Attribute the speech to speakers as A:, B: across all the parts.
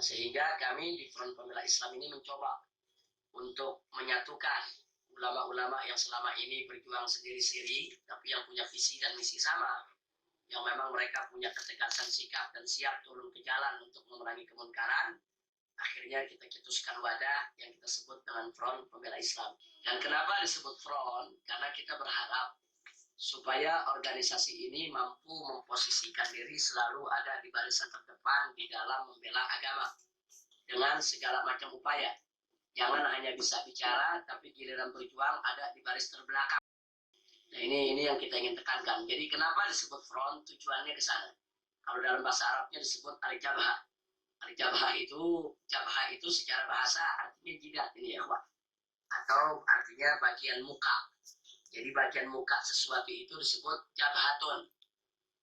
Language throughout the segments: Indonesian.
A: sehingga kami di Front Pembela Islam ini mencoba untuk menyatukan ulama-ulama yang selama ini berjuang sendiri-sendiri, tapi yang punya visi dan misi sama, yang memang mereka punya ketegasan sikap dan siap turun ke jalan untuk memerangi kemunkaran. Akhirnya kita cetuskan wadah yang kita sebut dengan Front Pembela Islam. Dan kenapa disebut Front? Karena kita berharap supaya organisasi ini mampu memposisikan diri selalu ada di barisan terdepan di dalam membela agama dengan segala macam upaya. Jangan hanya bisa bicara, tapi giliran berjuang ada di baris terbelakang. Nah ini yang kita ingin tekankan. Jadi kenapa disebut front? Tujuannya ke sana. Kalau dalam bahasa Arabnya disebut al-jabhah. Al-jabhah itu secara bahasa artinya jidat ini ya Pak. Atau artinya bagian muka. Jadi bagian muka sesuatu itu disebut jabhatun.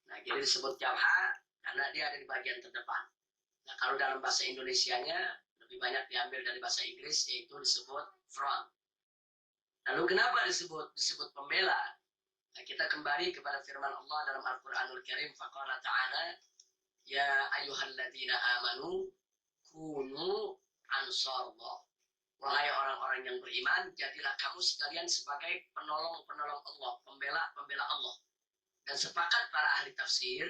A: Nah jadi disebut jabhah karena dia ada di bagian terdepan. Nah kalau dalam bahasa Indonesianya lebih banyak diambil dari bahasa Inggris, yaitu disebut front. Lalu kenapa disebut pembela? Nah, kita kembali kepada firman Allah dalam Al-Quranul Karim, faqala ta'ala, ya ayyuhalladzina amanu kunu ansarullah. Wahai orang-orang yang beriman, jadilah kamu sekalian sebagai penolong-penolong Allah, pembela Allah. Dan sepakat para ahli tafsir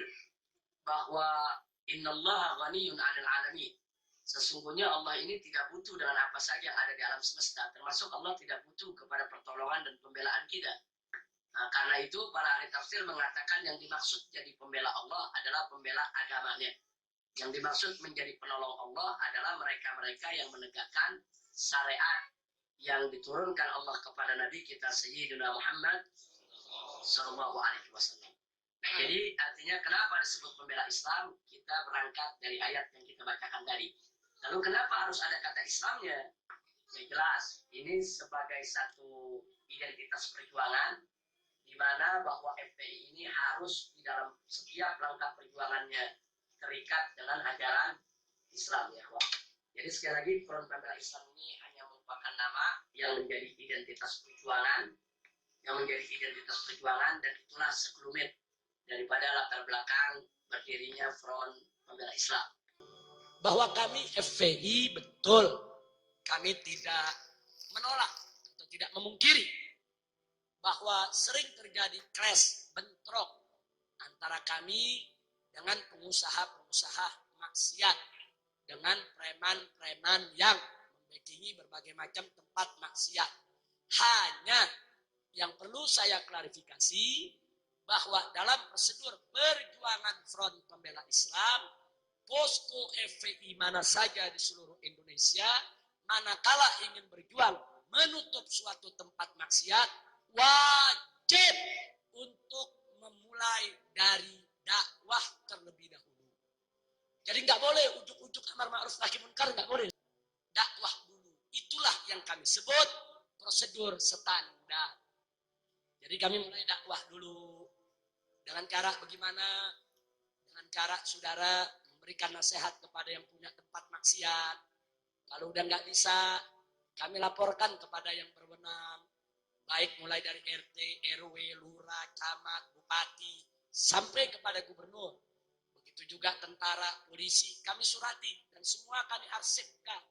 A: bahwa innallaha ghaniyun 'anil 'alamin. Sesungguhnya Allah ini tidak butuh dengan apa saja yang ada di alam semesta. Termasuk Allah tidak butuh kepada pertolongan dan pembelaan kita. Nah, karena itu para ahli tafsir mengatakan yang dimaksud jadi pembela Allah adalah pembela agamanya. Yang dimaksud menjadi penolong Allah adalah mereka-mereka yang menegakkan syariat yang diturunkan Allah kepada Nabi kita Sayyidina Muhammad Sallallahu Alaihi Wasallam. Nah, jadi artinya kenapa disebut pembela Islam? Kita berangkat dari ayat yang kita bacakan tadi. Lalu kenapa harus ada kata Islamnya? Ya jelas, ini sebagai satu identitas perjuangan di mana bahwa FPI ini harus di dalam setiap langkah perjuangannya terikat dengan ajaran Islam ya Pak. Jadi sekali lagi Front Pembela Islam ini hanya merupakan nama yang menjadi identitas perjuangan, dan itulah sekelumit daripada latar belakang berdirinya Front Pembela Islam. Bahwa kami FPI betul, kami tidak menolak atau tidak memungkiri bahwa sering terjadi clash, bentrok antara kami dengan pengusaha-pengusaha maksiat, dengan preman-preman yang membackingi berbagai macam tempat maksiat. Hanya yang perlu saya klarifikasi bahwa dalam prosedur perjuangan Front Pembela Islam, posko FPI mana saja di seluruh Indonesia, manakala ingin berjuang menutup suatu tempat maksiat, wajib untuk memulai dari dakwah terlebih dahulu. Jadi nggak boleh ujuk-ujuk amar ma'ruf nahi munkar, nggak boleh. Dakwah dulu. Itulah yang kami sebut prosedur standar. Jadi kami mulai dakwah dulu. Dengan cara bagaimana? Dengan cara saudara memberikan nasihat kepada yang punya tempat maksiat. Kalau udah nggak bisa, kami laporkan kepada yang berwenang. Baik mulai dari RT, RW, lurah, camat, bupati, sampai kepada gubernur. Begitu juga tentara, polisi, kami surati dan semua kami arsipkan.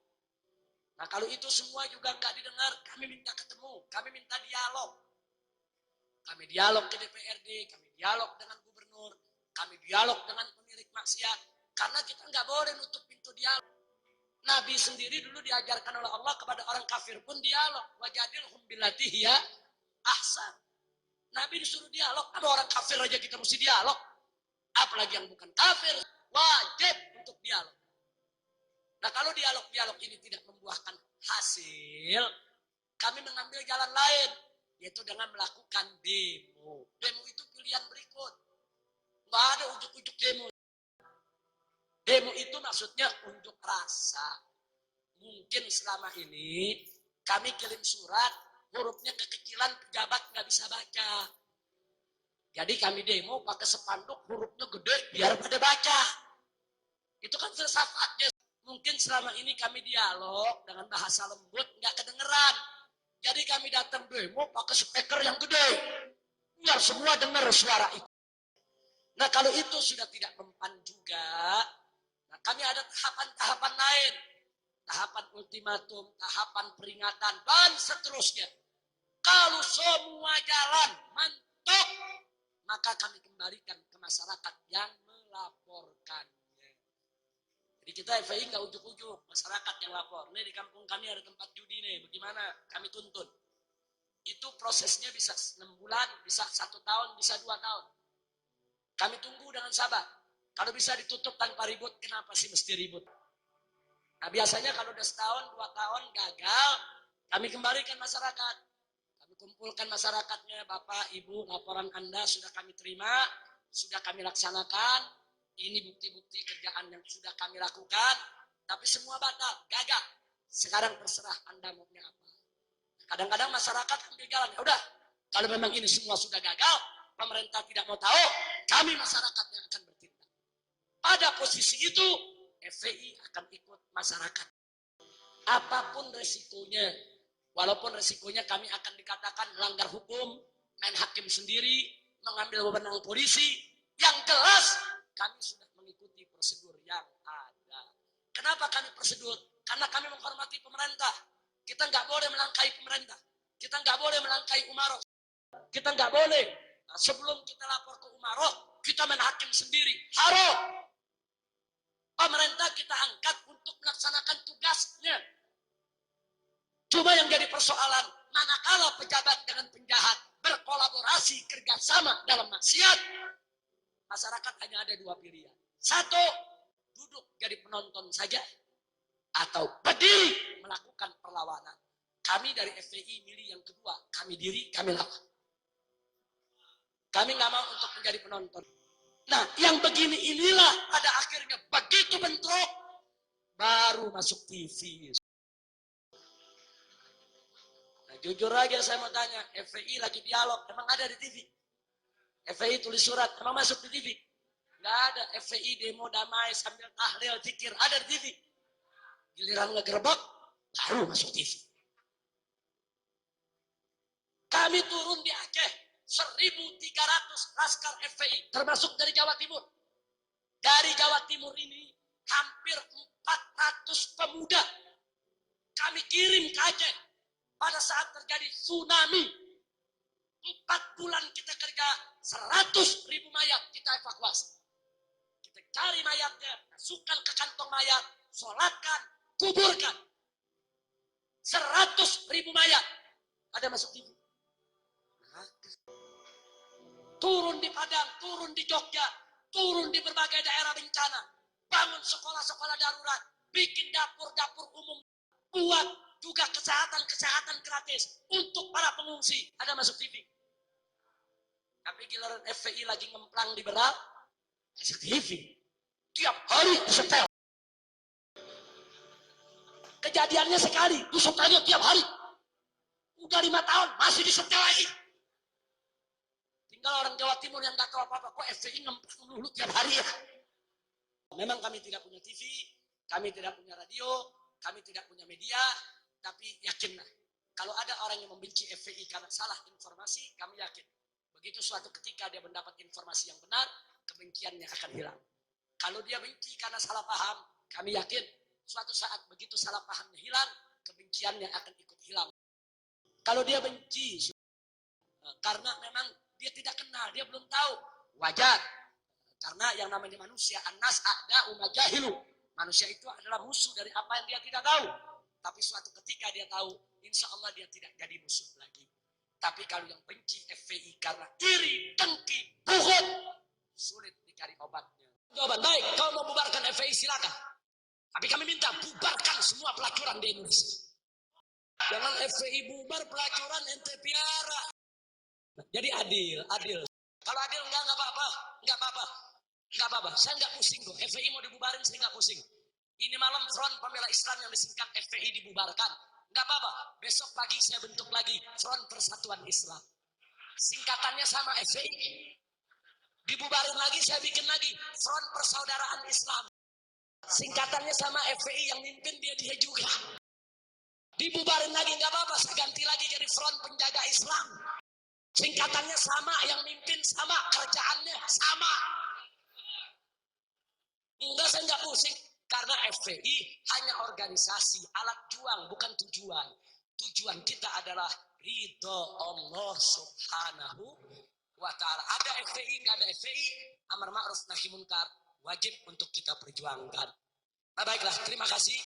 A: Nah kalau itu semua juga nggak didengar, kami minta ketemu, kami minta dialog. Kami dialog ke DPRD, kami dialog dengan gubernur, kami dialog dengan pemilik maksiat. Karena kita nggak boleh nutup pintu dialog. Nabi sendiri dulu diajarkan oleh Allah kepada orang kafir pun dialog. Wajadilhum billati hiya ahsan. Nabi disuruh dialog. Ada orang kafir aja kita mesti dialog. Apalagi yang bukan kafir, wajib untuk dialog. Nah kalau dialog-dialog ini tidak membuahkan hasil, kami mengambil jalan lain, yaitu dengan melakukan demo. Demo itu pilihan berikut. Nggak ada ujuk-ujuk demo. Demo itu maksudnya unjuk rasa. Mungkin selama ini kami kirim surat, hurufnya kekecilan, pejabat nggak bisa baca. Jadi kami demo pakai spanduk, hurufnya gede biar pada baca. Itu kan filsafatnya. Mungkin selama ini kami dialog dengan bahasa lembut, nggak kedengeran. Jadi kami datang demo pakai speaker yang gede, biar semua dengar suara itu. Nah kalau itu sudah tidak mempan juga, nah Kami ada tahapan-tahapan lain. Tahapan ultimatum, tahapan peringatan, dan seterusnya. Kalau semua jalan mantap, maka kami kembalikan ke masyarakat yang melaporkannya. Jadi kita FPI nggak ujuk-ujuk, masyarakat yang lapor. Nih di kampung kami ada tempat judi nih, bagaimana? Kami tuntun. Itu prosesnya bisa 6 bulan, bisa 1 tahun, bisa 2 tahun. Kami tunggu dengan sabar. Kalau bisa ditutup tanpa ribut, kenapa sih mesti ribut? Nah biasanya kalau udah setahun, 2 tahun gagal, kami kembalikan masyarakat. Kami kumpulkan masyarakatnya, Bapak, Ibu, laporan Anda sudah kami terima, sudah kami laksanakan, ini bukti-bukti kerjaan yang sudah kami lakukan, tapi semua batal, gagal. Sekarang terserah Anda maunya apa. Kadang-kadang masyarakat ambil jalan, ya udah, kalau memang ini semua sudah gagal, pemerintah tidak mau tahu, kami masyarakat yang akan bertindak. Pada posisi itu, FPI akan ikut masyarakat. Apapun resikonya, walaupun resikonya kami akan dikatakan melanggar hukum, main hakim sendiri, mengambil wewenang polisi, yang jelas kami sudah mengikuti prosedur yang ada. Kenapa kami prosedur? Karena kami menghormati pemerintah. Kita nggak boleh melangkahi pemerintah. Kita nggak boleh melangkahi umaroh. Kita nggak boleh. Nah, sebelum kita lapor ke umaroh, kita main hakim sendiri. Haram. Pemerintah kita angkat untuk melaksanakan tugasnya. Cuma yang jadi persoalan, manakala pejabat dengan penjahat berkolaborasi kerjasama dalam maksiat, masyarakat hanya ada 2 pilihan. 1, duduk jadi penonton saja, atau berdiri melakukan perlawanan. Kami dari FPI milih yang kedua, kami diri, kami lawan. Kami nggak mau untuk menjadi penonton. Nah, yang begini inilah pada akhirnya begitu bentrok, baru masuk TV. Nah, jujur aja saya mau tanya, FPI lagi dialog, emang ada di TV? FPI tulis surat, emang masuk di TV? Nggak ada. FPI demo damai sambil tahlil, zikir, ada di TV? Giliran ngegerebek, baru masuk TV. Kami turun di Aceh, 1.300 laskar FPI, termasuk dari Jawa Timur. Dari Jawa Timur ini, hampir 400 pemuda kami kirim ke Aceh pada saat terjadi tsunami. 4 bulan kita kerja, 100.000 mayat kita evakuasi. Kita cari mayatnya, masukkan ke kantong mayat, sholatkan, kuburkan. 100.000 mayat ada masuk TV. Turun di Padang, turun di Jogja, turun di berbagai daerah bencana, bangun sekolah-sekolah darurat, bikin dapur-dapur umum, buat juga kesehatan gratis untuk para pengungsi, ada masuk TV. Tapi giliran FPI lagi ngemplang di Berak, masuk TV. Tiap hari disetel. Kejadiannya sekali, disetelnya tiap hari. Udah 5 tahun, masih disetel lagi. Tinggal orang Jawa Timur yang gak tahu apa-apa, kok FPI ngemplang dulu tiap hari ya. Memang kami tidak punya TV, kami tidak punya radio, kami tidak punya media, tapi yakinlah, kalau ada orang yang membenci FPI karena salah informasi, kami yakin. Begitu suatu ketika dia mendapat informasi yang benar, kebenciannya akan hilang. Kalau dia benci karena salah paham, kami yakin, suatu saat begitu salah pahamnya hilang, kebenciannya akan ikut hilang. Kalau dia benci, karena memang dia tidak kenal, dia belum tahu, wajar. Karena yang namanya manusia, an-nas a'da'u ma jahilu. Manusia itu adalah musuh dari apa yang dia tidak tahu. Tapi suatu ketika dia tahu, insya Allah dia tidak jadi musuh lagi. Tapi kalau yang benci FPI karena iri, dengki, buhut, sulit dicari obatnya. Jawaban, baik, kalau mau bubarkan FPI silakan. Tapi kami minta bubarkan semua pelacuran di Indonesia. Jangan FPI bubar, pelacuran ente piara. Jadi adil. Kalau adil enggak apa-apa. Saya enggak pusing kok. FPI mau dibubarin, saya enggak pusing. Ini malam Front Pembela Islam yang disingkat FPI dibubarkan. Enggak apa-apa. Besok pagi saya bentuk lagi Front Persatuan Islam. Singkatannya sama FPI. Dibubarin lagi, saya bikin lagi Front Persaudaraan Islam. Singkatannya sama FPI, yang mimpin dia juga. Dibubarin lagi enggak apa-apa, saya ganti lagi jadi Front Penjaga Islam. Singkatannya sama, yang mimpin sama, kerjaannya sama. Enggak, saya enggak pusing. FPI hanya organisasi, alat juang, bukan tujuan. Tujuan kita adalah ridho Allah Subhanahu wa ta'ala. Ada FPI, nggak ada FPI, amar ma'ruf nahi munkar wajib untuk kita perjuangkan. Nah, baiklah, terima kasih.